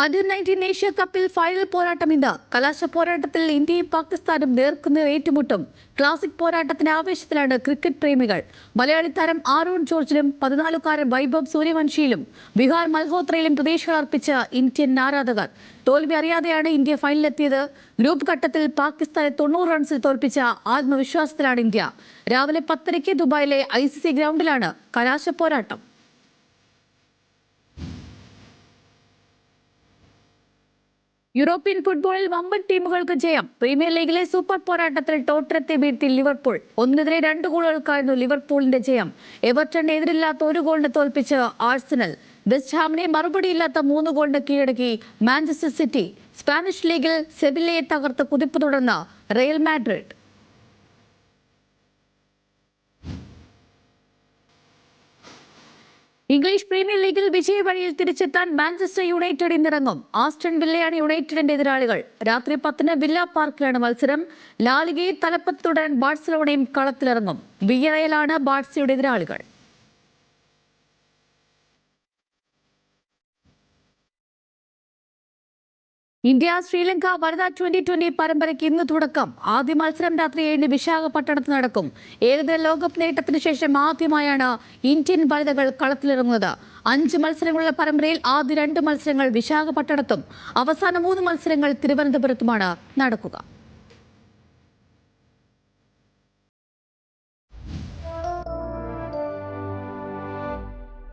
Under-19 Asia കപ്പിൽ final പോരാട്ടം ഇന്ന്. കലാശ പോരാട്ടത്തിൽ ഇന്ത്യയും പാകിസ്ഥാനും നേർക്കുനേർ ഏറ്റുമുട്ടും. ക്ലാസിക് പോരാട്ടത്തിന് ആവേശത്തിലാണ് ക്രിക്കറ്റ് പ്രേമികൾ. മലയാളി താരം ആരോൺ ജോർജിലും 14-കാരൻ വൈഭവ് സൂര്യവംശിയിലും വിഹാർ മൽഹോത്രയിലും പ്രതീക്ഷകൾ അർപ്പിച്ച ഇന്ത്യൻ ആരാധകർ. തോൽവി അറിയാതെയാണ് ഇന്ത്യ ഫൈനലിലെത്തിയത്. ഗ്രൂപ്പ് ഘട്ടത്തിൽ പാകിസ്ഥാനെ 90 റൺസിൽ തോൽപ്പിച്ച ആത്മവിശ്വാസത്തിലാണ് ഇന്ത്യ. രാവിലെ 10:30 ദുബായിലെ ICC ഗ്രൗണ്ടിലാണ് കലാശ പോരാട്ടം. യൂറോപ്യൻ ഫുട്ബോളിൽ വമ്പൻ ടീമുകൾക്ക് ജയം. പ്രീമിയർ ലീഗിലെ സൂപ്പർ പോരാട്ടത്തിൽ ടോട്ടനത്തെ വീഴ്ത്തി ലിവർപൂൾ. 1-നെതിരെ 2 ഗോളുകൾക്കായിരുന്നു ലിവർപൂളിന്റെ ജയം. എവർട്ടൺ എതിരില്ലാത്ത 1 ഗോളിന് തോൽപ്പിച്ച് ആഴ്സണൽ. വെസ്റ്റ് ഹാമിനെ മറുപടിയില്ലാത്ത 3 ഗോളിന് കീഴടക്കി മാഞ്ചസ്റ്റർ സിറ്റി. സ്പാനിഷ് ലീഗിൽ സെവില്ലയെ തകർത്ത് കുതിപ്പ് തുടർന്ന് റയൽ മാഡ്രിഡ്. ഇംഗ്ലീഷ് പ്രീമിയർ ലീഗിൽ വിജയവഴിയിൽ തിരിച്ചെത്താൻ മാഞ്ചസ്റ്റർ യുണൈറ്റഡ് ഇന്നിറങ്ങും. ആസ്റ്റൺ വില്ലയാണ് യുണൈറ്റഡിന്റെ എതിരാളികൾ. രാത്രി 10-ന് വില്ല പാർക്കിലാണ് മത്സരം. ലാലിഗയിൽ തലപ്പത്ത് തുടരാൻ ബാഴ്സലോണയും കളത്തിലിറങ്ങും. വിയ്യറയലാണ് ബാഴ്സയുടെ എതിരാളികൾ. ഇന്ത്യ ശ്രീലങ്ക വനിതാ 2020 പരമ്പരയ്ക്ക് ഇന്ന് തുടക്കം. ആദ്യ മത്സരം രാത്രി 7-ന് വിശാഖപട്ടണത്ത് നടക്കും. ഏകദിന ലോകകപ്പ് നേട്ടത്തിന് ശേഷം ആദ്യമായാണ് ഇന്ത്യൻ വനിതകൾ കളത്തിലിറങ്ങുന്നത്. 5 മത്സരങ്ങളുള്ള പരമ്പരയിൽ ആദ്യ 2 മത്സരങ്ങൾ വിശാഖപട്ടണത്തും അവസാന 3 മത്സരങ്ങൾ തിരുവനന്തപുരത്തുമാണ് നടക്കുക.